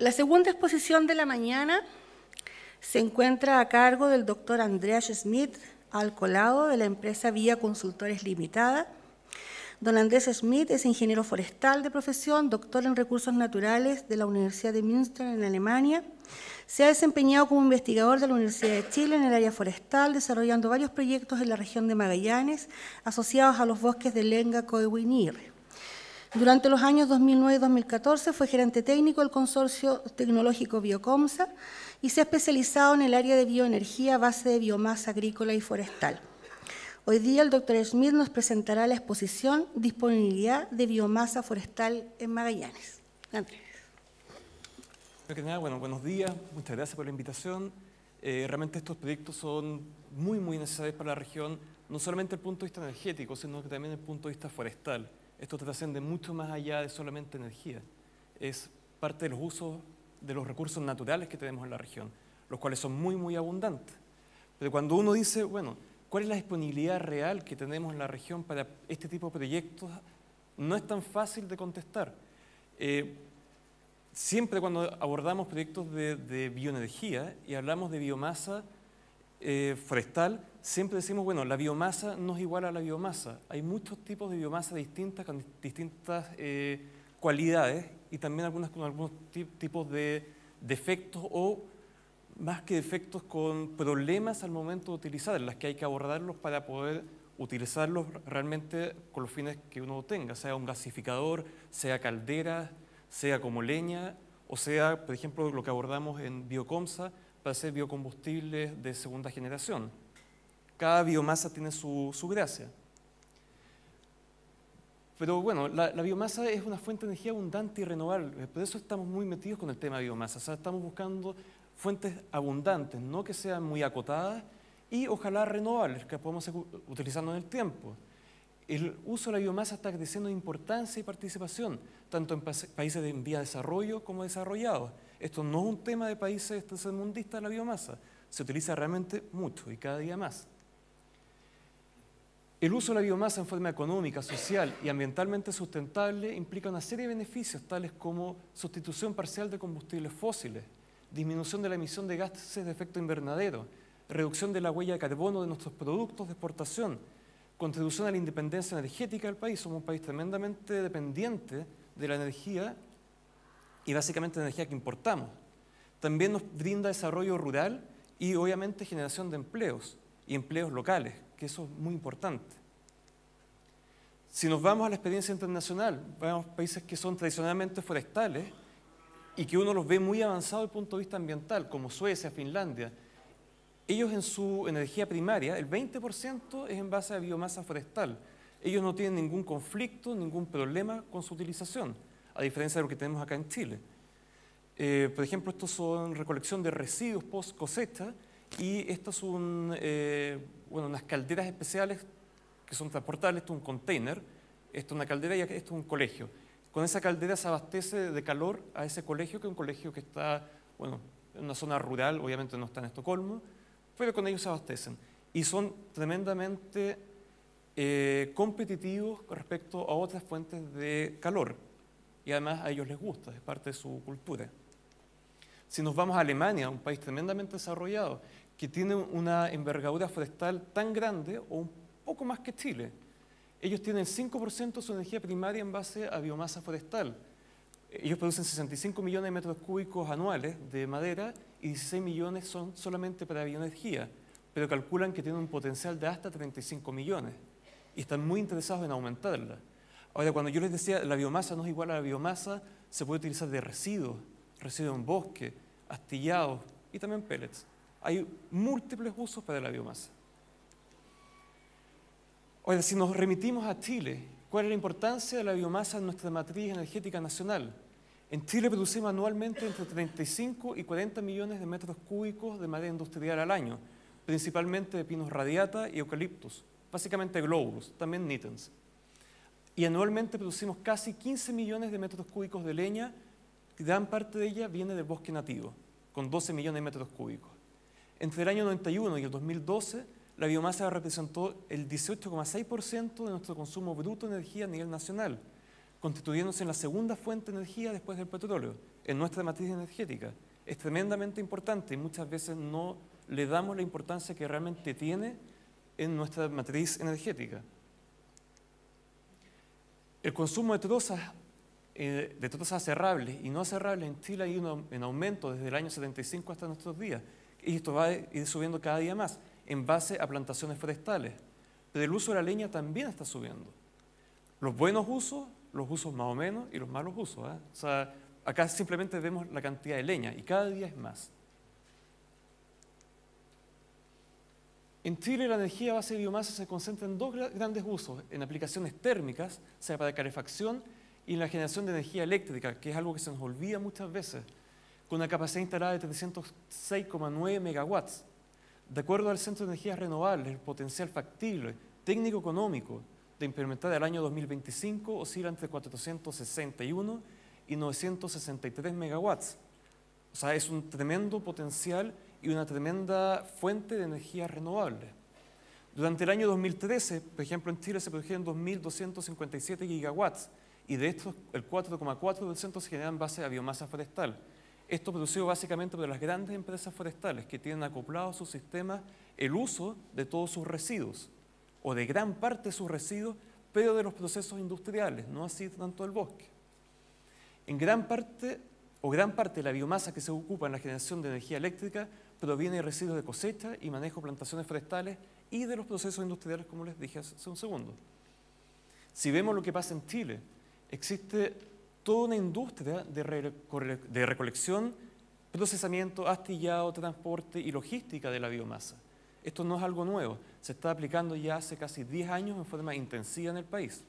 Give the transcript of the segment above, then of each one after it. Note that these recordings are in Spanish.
La segunda exposición de la mañana se encuentra a cargo del doctor Andreas Schmidt Alcolado, de la empresa Vía Consultores Limitada. Don Andrés Schmidt es ingeniero forestal de profesión, doctor en recursos naturales de la Universidad de Münster en Alemania. Se ha desempeñado como investigador de la Universidad de Chile en el área forestal, desarrollando varios proyectos en la región de Magallanes asociados a los bosques de Lenga, Coihue y Ñirre. Durante los años 2009 y 2014 fue gerente técnico del consorcio tecnológico Biocomsa y se ha especializado en el área de bioenergía a base de biomasa agrícola y forestal. Hoy día el doctor Schmidt nos presentará la exposición Disponibilidad de biomasa forestal en Magallanes. Andrés. Primero que nada, bueno, buenos días, muchas gracias por la invitación. Realmente estos proyectos son muy necesarios para la región, no solamente desde el punto de vista energético, sino que también desde el punto de vista forestal. Esto trasciende mucho más allá de solamente energía. Es parte de los usos de los recursos naturales que tenemos en la región, los cuales son muy abundantes. Pero cuando uno dice, bueno, ¿cuál es la disponibilidad real que tenemos en la región para este tipo de proyectos? No es tan fácil de contestar. Siempre cuando abordamos proyectos de bioenergía y hablamos de biomasa forestal, siempre decimos, bueno, la biomasa no es igual a la biomasa. Hay muchos tipos de biomasa distintas, con distintas cualidades y también algunos tipos de defectos o, más que defectos, con problemas al momento de utilizarlas, que hay que abordarlos para poder utilizarlos realmente con los fines que uno tenga, sea un gasificador, sea caldera, sea como leña, o sea, por ejemplo, lo que abordamos en Biocomsa para hacer biocombustibles de segunda generación. Cada biomasa tiene su gracia. Pero bueno, la biomasa es una fuente de energía abundante y renovable, por eso estamos muy metidos con el tema de biomasa, o sea, estamos buscando fuentes abundantes, no que sean muy acotadas y ojalá renovables, que podamos seguir utilizando en el tiempo. El uso de la biomasa está creciendo en importancia y participación, tanto en países en vía de desarrollo como desarrollados. Esto no es un tema de países tercermundistas, la biomasa, se utiliza realmente mucho y cada día más. El uso de la biomasa en forma económica, social y ambientalmente sustentable implica una serie de beneficios, tales como sustitución parcial de combustibles fósiles, disminución de la emisión de gases de efecto invernadero, reducción de la huella de carbono de nuestros productos de exportación, contribución a la independencia energética del país. Somos un país tremendamente dependiente de la energía y básicamente de la energía que importamos. También nos brinda desarrollo rural y obviamente generación de empleos y empleos locales, que eso es muy importante. Si nos vamos a la experiencia internacional, vemos países que son tradicionalmente forestales y que uno los ve muy avanzados desde el punto de vista ambiental, como Suecia, Finlandia. Ellos en su energía primaria, el 20% es en base a biomasa forestal. Ellos no tienen ningún conflicto, ningún problema con su utilización, a diferencia de lo que tenemos acá en Chile. Por ejemplo, estos son recolección de residuos post cosecha y estas son unas calderas especiales que son transportables. Esto es un container, esto es una caldera y esto es un colegio. Con esa caldera se abastece de calor a ese colegio, que es un colegio que está en una zona rural, obviamente no está en Estocolmo, pero con ellos se abastecen. Y son tremendamente competitivos con respecto a otras fuentes de calor. Y además a ellos les gusta, es parte de su cultura. Si nos vamos a Alemania, un país tremendamente desarrollado, que tiene una envergadura forestal tan grande o un poco más que Chile, ellos tienen 5% de su energía primaria en base a biomasa forestal. Ellos producen 65 millones de metros cúbicos anuales de madera y 16 millones son solamente para bioenergía, pero calculan que tienen un potencial de hasta 35 millones y están muy interesados en aumentarla. Ahora, cuando yo les decía la biomasa no es igual a la biomasa, se puede utilizar de residuos en bosque, astillados y también pellets. Hay múltiples usos para la biomasa. Ahora, si nos remitimos a Chile, ¿cuál es la importancia de la biomasa en nuestra matriz energética nacional? En Chile producimos anualmente entre 35 y 40 millones de metros cúbicos de madera industrial al año, principalmente de pinos radiata y eucaliptus, básicamente globulus, también nitens. Y anualmente producimos casi 15 millones de metros cúbicos de leña, gran parte de ella viene del bosque nativo, con 12 millones de metros cúbicos. Entre el año 91 y el 2012, la biomasa representó el 18,6% de nuestro consumo bruto de energía a nivel nacional, constituyéndose en la segunda fuente de energía después del petróleo, en nuestra matriz energética. Es tremendamente importante y muchas veces no le damos la importancia que realmente tiene en nuestra matriz energética. El consumo de trozas aserrables y no aserrables en Chile ha ido en aumento desde el año 75 hasta nuestros días. Y esto va a ir subiendo cada día más en base a plantaciones forestales. Pero el uso de la leña también está subiendo. Los buenos usos, los usos más o menos y los malos usos. O sea, acá simplemente vemos la cantidad de leña y cada día es más. En Chile la energía a base de biomasa se concentra en dos grandes usos, en aplicaciones térmicas, sea para calefacción, y en la generación de energía eléctrica, que es algo que se nos olvida muchas veces, con una capacidad instalada de 306,9 megawatts. De acuerdo al Centro de Energías Renovables, el potencial factible, técnico-económico, de implementar al año 2025 oscila entre 461 y 963 megawatts. O sea, es un tremendo potencial y una tremenda fuente de energía renovable. Durante el año 2013, por ejemplo, en Chile se produjeron 2.257 gigawatts y de estos el 4,4% se genera en base a biomasa forestal. Esto producido básicamente por las grandes empresas forestales que tienen acoplado a sus sistemas el uso de todos sus residuos o de gran parte de sus residuos, pero de los procesos industriales, no así tanto del bosque. En gran parte de la biomasa que se ocupa en la generación de energía eléctrica proviene de residuos de cosecha y manejo de plantaciones forestales y de los procesos industriales, como les dije hace un segundo. Si vemos lo que pasa en Chile, existe toda una industria de recolección, procesamiento, astillado, transporte y logística de la biomasa. Esto no es algo nuevo, se está aplicando ya hace casi 10 años en forma intensiva en el país.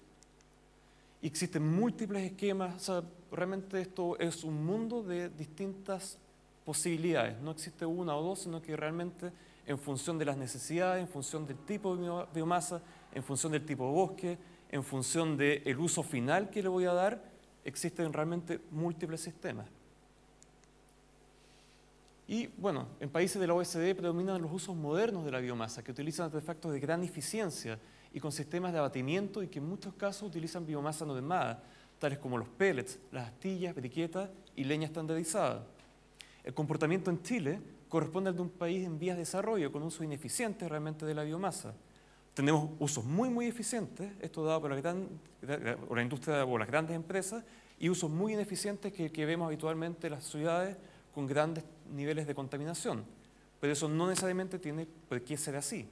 Y existen múltiples esquemas, o sea, realmente esto es un mundo de distintas posibilidades, no existe una o dos, sino que realmente en función de las necesidades, en función del tipo de biomasa, en función del tipo de bosque, en función del uso final que le voy a dar, existen realmente múltiples sistemas. Y bueno, en países de la OECD predominan los usos modernos de la biomasa, que utilizan artefactos de gran eficiencia y con sistemas de abatimiento y que en muchos casos utilizan biomasa normada, tales como los pellets, las astillas, briquetas y leña estandarizada. El comportamiento en Chile corresponde al de un país en vías de desarrollo con uso ineficiente realmente de la biomasa. Tenemos usos muy eficientes, esto dado por la industria o las grandes empresas, y usos muy ineficientes que vemos habitualmente en las ciudades con grandes niveles de contaminación. Pero eso no necesariamente tiene por qué ser así.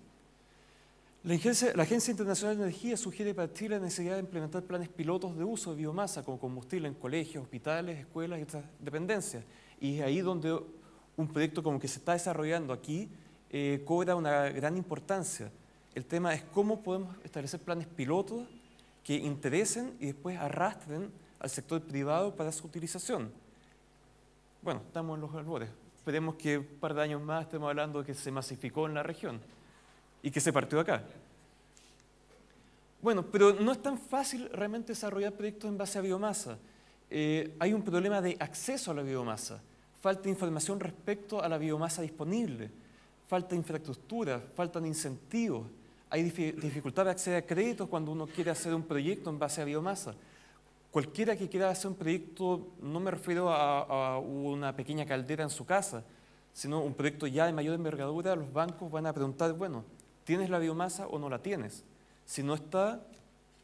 La Agencia Internacional de Energía sugiere para Chile la necesidad de implementar planes pilotos de uso de biomasa como combustible en colegios, hospitales, escuelas y otras dependencias. Y es ahí donde un proyecto como que se está desarrollando aquí cobra una gran importancia. El tema es cómo podemos establecer planes pilotos que interesen y después arrastren al sector privado para su utilización. Bueno, estamos en los albores. Esperemos que un par de años más estemos hablando de que se masificó en la región y que se partió acá. Bueno, pero no es tan fácil realmente desarrollar proyectos en base a biomasa. Hay un problema de acceso a la biomasa, falta información respecto a la biomasa disponible, falta infraestructura, faltan incentivos, hay dificultad de acceder a créditos cuando uno quiere hacer un proyecto en base a biomasa. Cualquiera que quiera hacer un proyecto, no me refiero a una pequeña caldera en su casa, sino un proyecto ya de mayor envergadura, los bancos van a preguntar, bueno, ¿tienes la biomasa o no la tienes? Si no está,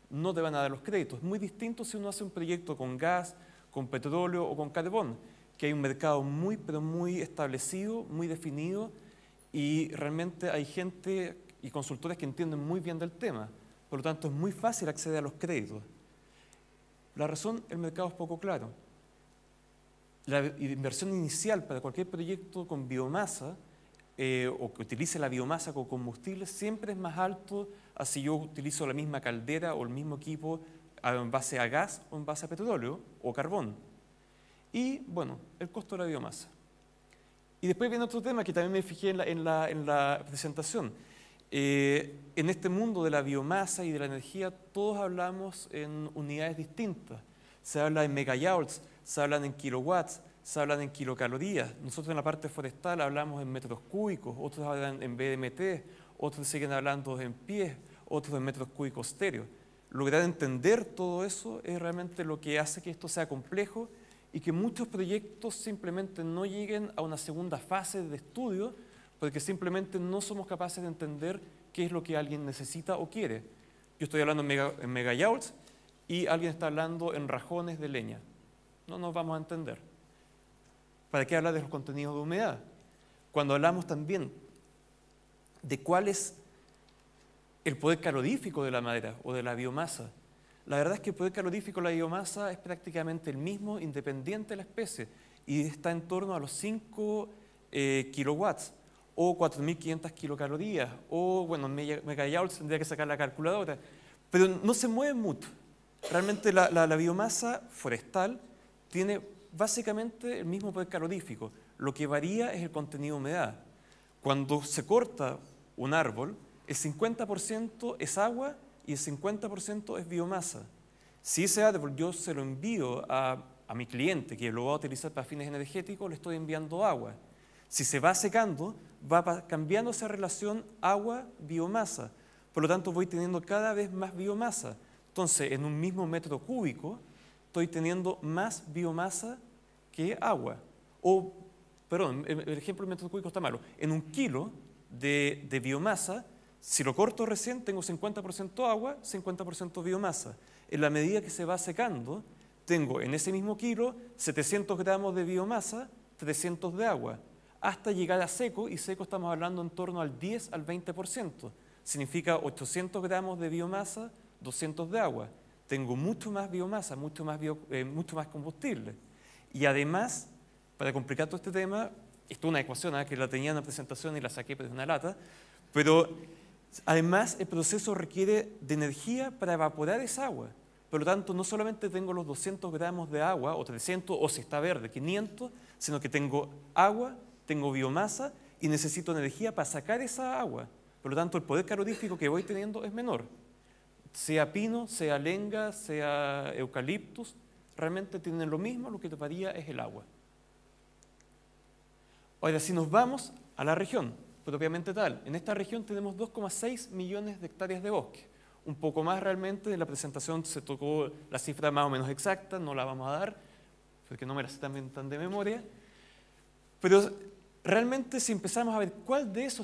no te van a dar los créditos. Es muy distinto si uno hace un proyecto con gas, con petróleo o con carbón, que hay un mercado pero muy establecido, muy definido, y realmente hay gente y consultores que entienden muy bien del tema. Por lo tanto, es muy fácil acceder a los créditos. La razón, el mercado es poco claro. La inversión inicial para cualquier proyecto con biomasa o que utilice la biomasa como combustible siempre es más alto a si yo utilizo la misma caldera o el mismo equipo en base a gas o en base a petróleo o carbón. Y bueno, el costo de la biomasa. Y después viene otro tema que también me fijé en la presentación. En este mundo de la biomasa y de la energía, todos hablamos en unidades distintas. Se habla en megajoules, se hablan en kilowatts, se hablan en kilocalorías. Nosotros en la parte forestal hablamos en metros cúbicos, otros hablan en BDMT, otros siguen hablando en pies, otros en metros cúbicos estéreo. Lograr entender todo eso es realmente lo que hace que esto sea complejo y que muchos proyectos simplemente no lleguen a una segunda fase de estudio porque simplemente no somos capaces de entender qué es lo que alguien necesita o quiere. Yo estoy hablando en megajoules y alguien está hablando en rajones de leña. No nos vamos a entender. ¿Para qué hablar de los contenidos de humedad? Cuando hablamos también de cuál es el poder calorífico de la madera o de la biomasa, la verdad es que el poder calorífico de la biomasa es prácticamente el mismo independiente de la especie y está en torno a los 5 kilowatts o 4.500 kilocalorías o, bueno, en megajoules tendría que sacar la calculadora, pero no se mueve mucho. Realmente la biomasa forestal tiene básicamente el mismo poder calorífico. Lo que varía es el contenido de humedad. Cuando se corta un árbol, el 50% es agua y el 50% es biomasa. Si ese árbol yo se lo envío a mi cliente, que lo va a utilizar para fines energéticos, le estoy enviando agua. Si se va secando, va cambiando esa relación agua-biomasa. Por lo tanto, voy teniendo cada vez más biomasa. Entonces, en un mismo metro cúbico, estoy teniendo más biomasa que agua. O, perdón, el ejemplo del metro cúbico está malo. En un kilo de biomasa, si lo corto recién, tengo 50% agua, 50% biomasa. En la medida que se va secando, tengo en ese mismo kilo 700 gramos de biomasa, 300 de agua, hasta llegar a seco, y seco estamos hablando en torno al 10 al 20%. Significa 800 gramos de biomasa, 200 de agua. Tengo mucho más biomasa, mucho más combustible. Y además, para complicar todo este tema, esto es una ecuación que la tenía en la presentación y la saqué de una lata, pero además el proceso requiere de energía para evaporar esa agua. Por lo tanto, no solamente tengo los 200 gramos de agua, o 300, o si está verde, 500, sino que tengo agua, tengo biomasa y necesito energía para sacar esa agua. Por lo tanto, el poder calorífico que voy teniendo es menor. Sea pino, sea lenga, sea eucaliptus, realmente tienen lo mismo, lo que varía es el agua. Ahora, si nos vamos a la región propiamente tal, en esta región tenemos 2,6 millones de hectáreas de bosque. Un poco más realmente, en la presentación se tocó la cifra más o menos exacta, no la vamos a dar, porque no me la sé tan de memoria. Pero realmente si empezamos a ver cuál de esa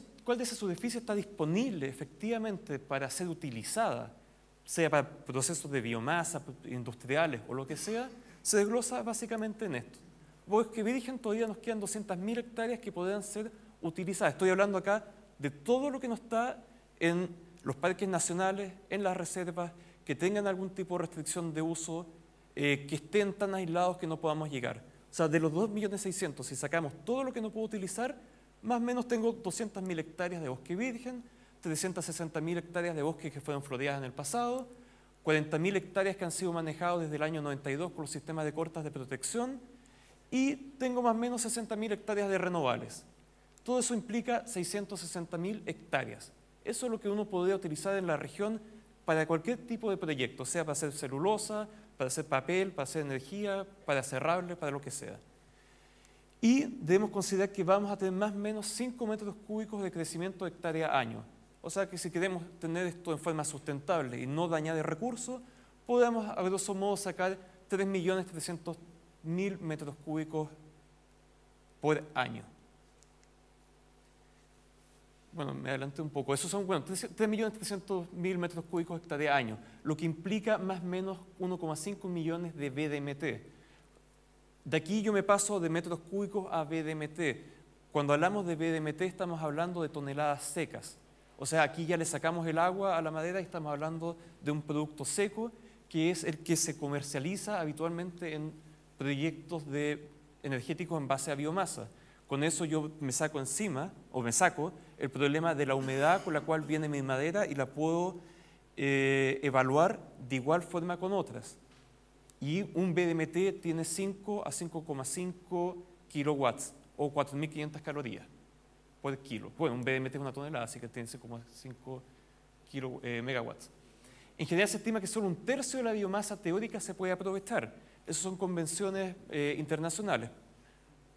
superficie está disponible efectivamente para ser utilizada, sea para procesos de biomasa, industriales o lo que sea, se desglosa básicamente en esto. Bosque virgen todavía nos quedan 200.000 hectáreas que podrían ser utilizadas. Estoy hablando acá de todo lo que no está en los parques nacionales, en las reservas, que tengan algún tipo de restricción de uso, que estén tan aislados que no podamos llegar. O sea, de los 2.600.000, si sacamos todo lo que no puedo utilizar, más o menos tengo 200.000 hectáreas de bosque virgen, 360.000 hectáreas de bosque que fueron floreadas en el pasado, 40.000 hectáreas que han sido manejadas desde el año 92 por los sistemas de cortas de protección, y tengo más o menos 60.000 hectáreas de renovables. Todo eso implica 660.000 hectáreas. Eso es lo que uno podría utilizar en la región para cualquier tipo de proyecto, sea para hacer celulosa, para hacer papel, para hacer energía, para cerrable, para lo que sea. Y debemos considerar que vamos a tener más o menos 5 metros cúbicos de crecimiento de hectárea año. O sea que si queremos tener esto en forma sustentable y no dañar el recurso, podemos a grosso modo sacar 3.300.000 metros cúbicos por año. Bueno, me adelanté un poco. Esos son 3.300.000 metros cúbicos hectárea año, lo que implica más o menos 1,5 millones de BDMT. De aquí yo me paso de metros cúbicos a BDMT. Cuando hablamos de BDMT estamos hablando de toneladas secas. O sea, aquí ya le sacamos el agua a la madera y estamos hablando de un producto seco que es el que se comercializa habitualmente en proyectos energéticos en base a biomasa. Con eso yo me saco el problema de la humedad con la cual viene mi madera y la puedo evaluar de igual forma con otras. Y un BDMT tiene 5 a 5,5 kilowatts o 4.500 calorías por kilo. Bueno, un BDMT es una tonelada, así que tiene 5,5 megawatts. En general se estima que solo 1/3 de la biomasa teórica se puede aprovechar. Esas son convenciones internacionales.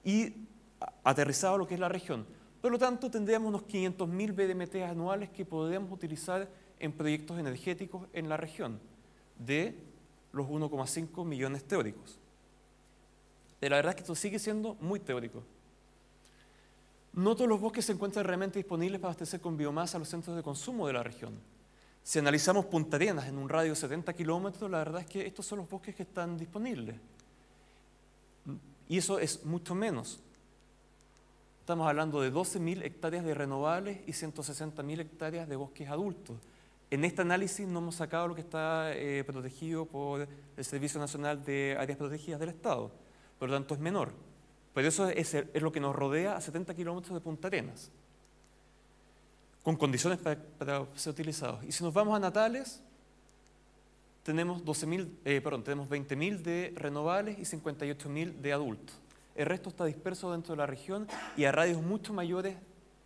Y aterrizado a lo que es la región. Por lo tanto, tendríamos unos 500.000 BDMT anuales que podríamos utilizar en proyectos energéticos en la región. de los 1,5 millones teóricos. Pero la verdad es que esto sigue siendo muy teórico. No todos los bosques se encuentran realmente disponibles para abastecer con biomasa a los centros de consumo de la región. Si analizamos Punta Arenas en un radio de 70 kilómetros, la verdad es que estos son los bosques que están disponibles. Y eso es mucho menos. Estamos hablando de 12.000 hectáreas de renovables y 160.000 hectáreas de bosques adultos. En este análisis no hemos sacado lo que está protegido por el Servicio Nacional de Áreas Protegidas del Estado. Por lo tanto, es menor. Pero eso es lo que nos rodea a 70 kilómetros de Punta Arenas, con condiciones para ser utilizados. Y si nos vamos a Natales, tenemos 20.000 de renovables y 58.000 de adultos. El resto está disperso dentro de la región y a radios mucho mayores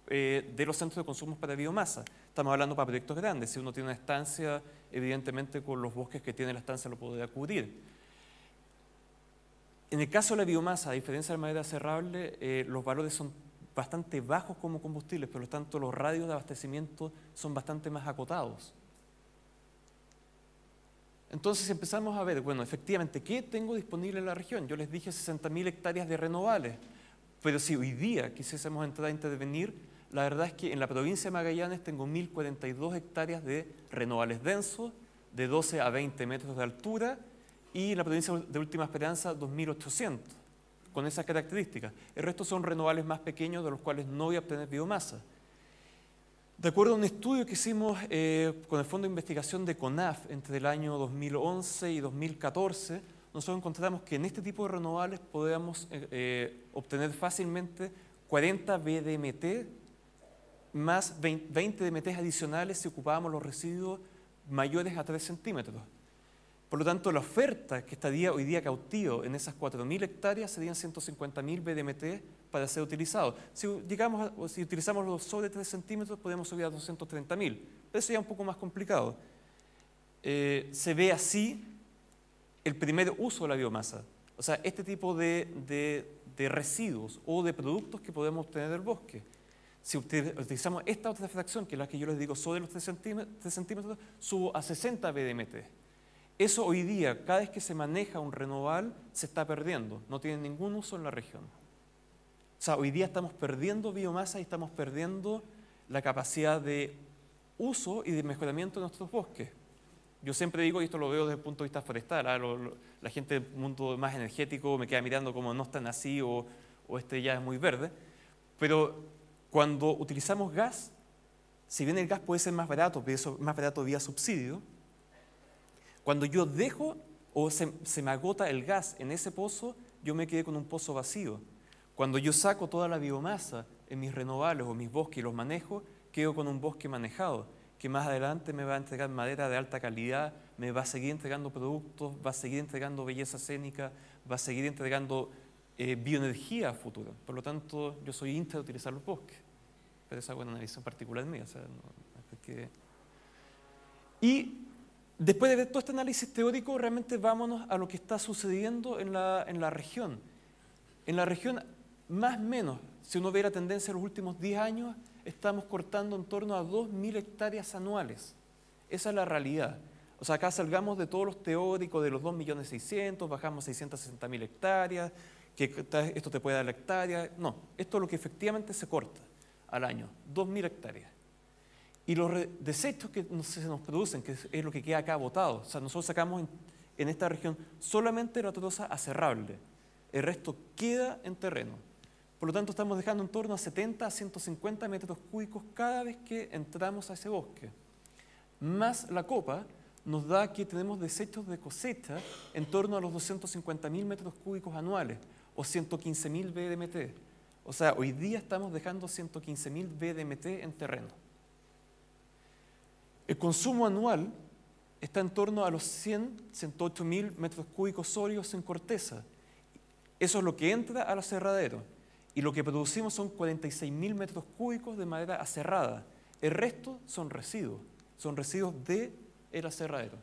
de los centros de consumo para biomasa. Estamos hablando para proyectos grandes. Si uno tiene una estancia, evidentemente con los bosques que tiene la estancia lo podría cubrir. En el caso de la biomasa, a diferencia de la madera cerrable, los valores son bastante bajos como combustibles, por lo tanto los radios de abastecimiento son bastante más acotados. Entonces empezamos a ver, bueno, efectivamente, ¿qué tengo disponible en la región? Yo les dije 60.000 hectáreas de renovables, pero si hoy día quisiésemos entrar a intervenir, la verdad es que en la provincia de Magallanes tengo 1.042 hectáreas de renovables densos, de 12 a 20 metros de altura, y en la provincia de Última Esperanza 2.800, con esas características. El resto son renovables más pequeños de los cuales no voy a obtener biomasa. De acuerdo a un estudio que hicimos con el Fondo de Investigación de CONAF entre el año 2011 y 2014, nosotros encontramos que en este tipo de renovables podemos obtener fácilmente 40 BDMT más 20 DMT adicionales si ocupábamos los residuos mayores a 3 centímetros. Por lo tanto, la oferta que estaría hoy día cautivo en esas 4.000 hectáreas serían 150.000 BDMT para ser utilizados. Si utilizamos los sobre 3 centímetros, podemos subir a 230.000. Pero eso ya es un poco más complicado. Se ve así el primer uso de la biomasa. O sea, este tipo de residuos o de productos que podemos obtener del bosque. Si utilizamos esta otra fracción, que es la que yo les digo sobre los 3 centímetros, subo a 60 BDMT. Eso hoy día, cada vez que se maneja un renoval, se está perdiendo. No tiene ningún uso en la región. O sea, hoy día estamos perdiendo biomasa y estamos perdiendo la capacidad de uso y de mejoramiento de nuestros bosques. Yo siempre digo, y esto lo veo desde el punto de vista forestal, la gente del mundo más energético me queda mirando como no están así o este ya es muy verde, pero cuando utilizamos gas, si bien el gas puede ser más barato, pero eso es más barato vía subsidio, cuando yo dejo o se me agota el gas en ese pozo, yo me quedé con un pozo vacío. Cuando yo saco toda la biomasa en mis renovables o mis bosques y los manejo, quedo con un bosque manejado, que más adelante me va a entregar madera de alta calidad, me va a seguir entregando productos, va a seguir entregando belleza escénica, va a seguir entregando bioenergía a futuro. Por lo tanto, yo soy hincha de utilizar los bosques. Pero esa es una análisis particular mía. O sea, Y después de ver todo este análisis teórico, realmente vámonos a lo que está sucediendo en la región. En la región, más o menos, si uno ve la tendencia en los últimos 10 años, estamos cortando en torno a 2.000 hectáreas anuales. Esa es la realidad. O sea, acá salgamos de todos los teóricos de los 2.600.000, bajamos a 660.000 hectáreas, que esto te puede dar la hectárea. No, esto es lo que efectivamente se corta al año, 2.000 hectáreas. Y los desechos que se nos producen, que es lo que queda acá botado, o sea, nosotros sacamos en esta región solamente la troza aserrable, el resto queda en terreno. Por lo tanto, estamos dejando en torno a 70 a 150 metros cúbicos cada vez que entramos a ese bosque. Más la copa nos da que tenemos desechos de cosecha en torno a los 250.000 metros cúbicos anuales o 115.000 BDMT. O sea, hoy día estamos dejando 115.000 BDMT en terreno. El consumo anual está en torno a los 108.000 metros cúbicos sólidos en corteza. Eso es lo que entra al aserradero. Y lo que producimos son 46.000 metros cúbicos de madera aserrada. El resto son residuos del aserradero.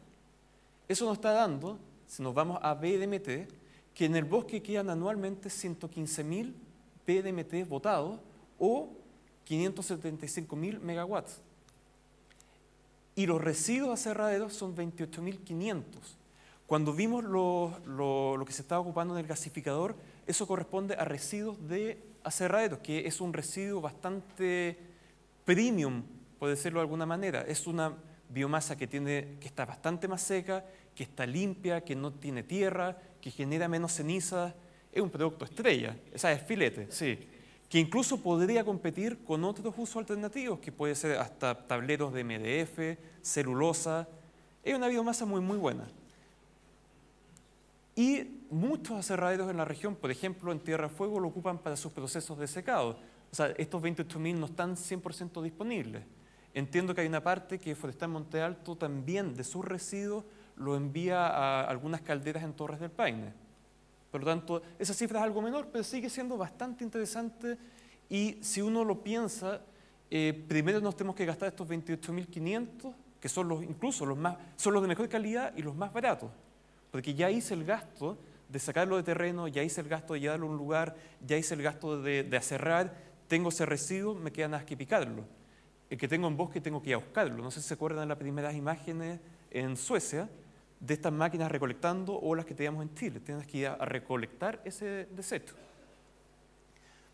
Eso nos está dando, si nos vamos a BDMT, que en el bosque quedan anualmente 115.000 BDMT botados o 575.000 megawatts. y los residuos aserraderos son 28.500. Cuando vimos lo que se estaba ocupando en el gasificador, eso corresponde a residuos de aserraderos, que es un residuo bastante premium, por decirlo de alguna manera. Es una biomasa que está bastante más seca, que está limpia, que no tiene tierra, que genera menos cenizas. Es un producto estrella, o sea, es filete, sí. Que incluso podría competir con otros usos alternativos, que puede ser hasta tableros de MDF, celulosa. Es una biomasa muy, muy buena. Y muchos aserraderos en la región, por ejemplo, en Tierra del Fuego, lo ocupan para sus procesos de secado. O sea, estos 28.000 no están 100% disponibles. Entiendo que hay una parte que Forestal Monte Alto también de sus residuos lo envía a algunas calderas en Torres del Paine. Por lo tanto, esa cifra es algo menor, pero sigue siendo bastante interesante. Y si uno lo piensa, primero nos tenemos que gastar estos 28.500, que son incluso son los de mejor calidad y los más baratos. Porque ya hice el gasto de sacarlo de terreno, ya hice el gasto de llevarlo a un lugar, ya hice el gasto de aserrar, tengo ese residuo, me queda nada que picarlo. El que tengo en bosque tengo que ir a buscarlo. No sé si se acuerdan de las primeras imágenes en Suecia, de estas máquinas recolectando, o las que teníamos en Chile. Tienes que ir a recolectar ese desecho.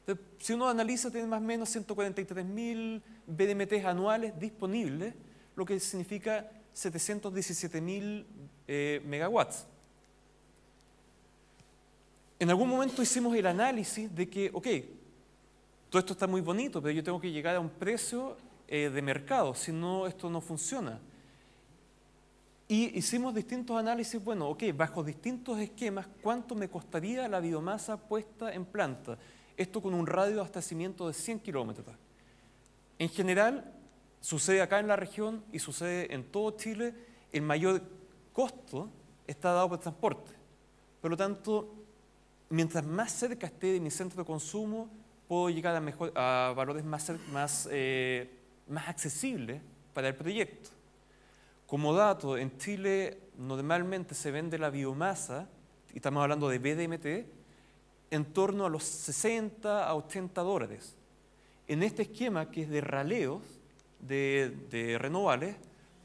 Entonces, si uno analiza, tiene más o menos 143.000 BDMTs anuales disponibles, lo que significa 717.000 megawatts. En algún momento hicimos el análisis de que, ok, todo esto está muy bonito, pero yo tengo que llegar a un precio de mercado, si no, esto no funciona. Y hicimos distintos análisis, bueno, ok, bajo distintos esquemas, ¿cuánto me costaría la biomasa puesta en planta? Esto con un radio de abastecimiento de 100 kilómetros. En general, sucede acá en la región y sucede en todo Chile, el mayor costo está dado por el transporte. Por lo tanto, mientras más cerca esté de mi centro de consumo, puedo llegar a valores más accesibles para el proyecto. Como dato, en Chile normalmente se vende la biomasa, y estamos hablando de BDMT, en torno a los 60 a 80 dólares. En este esquema, que es de raleos de renovables,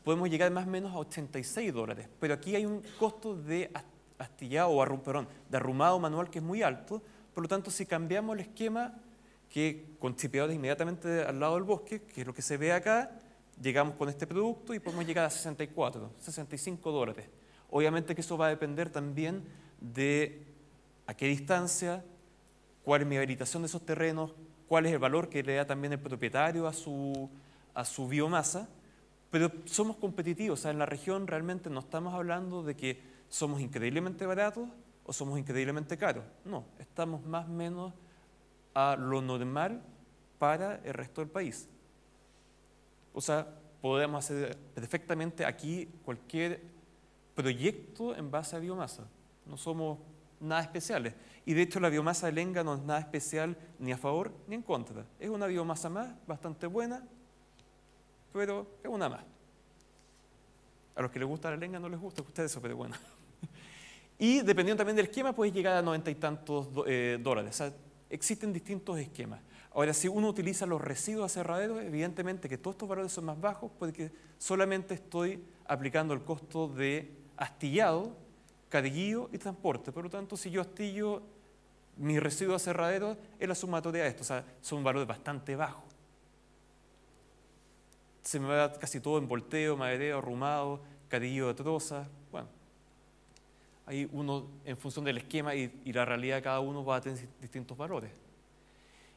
podemos llegar más o menos a 86 dólares. Pero aquí hay un costo de astillado de arrumado manual que es muy alto. Por lo tanto, si cambiamos el esquema, que con chipeadores inmediatamente al lado del bosque, que es lo que se ve acá, llegamos con este producto y podemos llegar a 64, 65 dólares. Obviamente que eso va a depender también de a qué distancia, cuál es mi habilitación de esos terrenos, cuál es el valor que le da también el propietario a su biomasa, pero somos competitivos. O sea, en la región realmente no estamos hablando de que somos increíblemente baratos o somos increíblemente caros. No, estamos más o menos a lo normal para el resto del país. O sea, podemos hacer perfectamente aquí cualquier proyecto en base a biomasa. No somos nada especiales. Y de hecho la biomasa de lenga no es nada especial ni a favor ni en contra. Es una biomasa más, bastante buena, pero es una más. A los que les gusta la lenga no les gusta eso, pero bueno. Y dependiendo también del esquema, puedes llegar a 90 y tantos dólares. O sea, existen distintos esquemas. Ahora, si uno utiliza los residuos aserraderos, evidentemente que todos estos valores son más bajos porque solamente estoy aplicando el costo de astillado, carguío y transporte. Por lo tanto, si yo astillo mis residuos aserraderos, es la sumatoria de esto. O sea, son valores bastante bajos. Se me va casi todo en volteo, madereo, arrumado, carguío de trozas. Bueno, ahí uno, en función del esquema y la realidad de cada uno, va a tener distintos valores.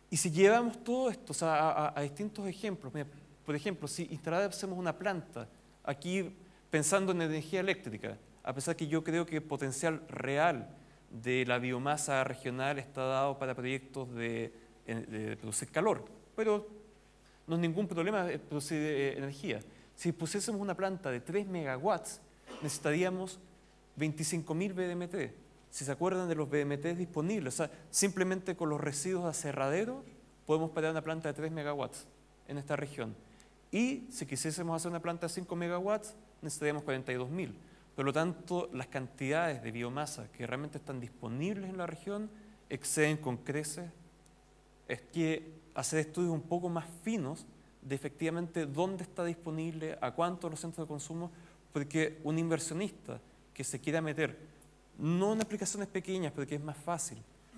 Y si llevamos todo esto, o sea, a distintos ejemplos, mira, por ejemplo, si instalásemos una planta, aquí pensando en energía eléctrica, a pesar que yo creo que el potencial real de la biomasa regional está dado para proyectos de producir calor, pero no es ningún problema producir energía. Si pusiésemos una planta de 3 megawatts, necesitaríamos 25.000 BDMT. Si se acuerdan de los BDMT disponibles, o sea, simplemente con los residuos de aserradero podemos parar una planta de 3 megawatts en esta región. Y si quisiésemos hacer una planta de 5 megawatts, necesitaríamos 42.000. Por lo tanto, las cantidades de biomasa que realmente están disponibles en la región exceden con creces. Es que hacer estudios un poco más finos de efectivamente dónde está disponible, a cuánto los centros de consumo, porque un inversionista que se quiera meter, no en aplicaciones pequeñas, porque es más fácil,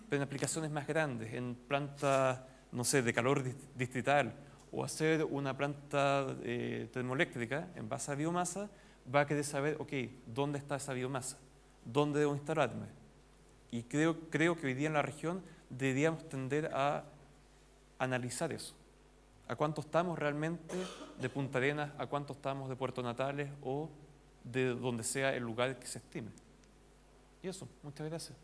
pero en aplicaciones más grandes, en plantas, no sé, de calor distrital, o hacer una planta termoeléctrica en base a biomasa, va a querer saber, ok, ¿dónde está esa biomasa? ¿Dónde debo instalarme? Y creo que hoy día en la región deberíamos tender a analizar eso. ¿A cuánto estamos realmente de Punta Arenas? ¿A cuánto estamos de Puerto Natales? O de donde sea el lugar que se estime. Y eso, muchas gracias.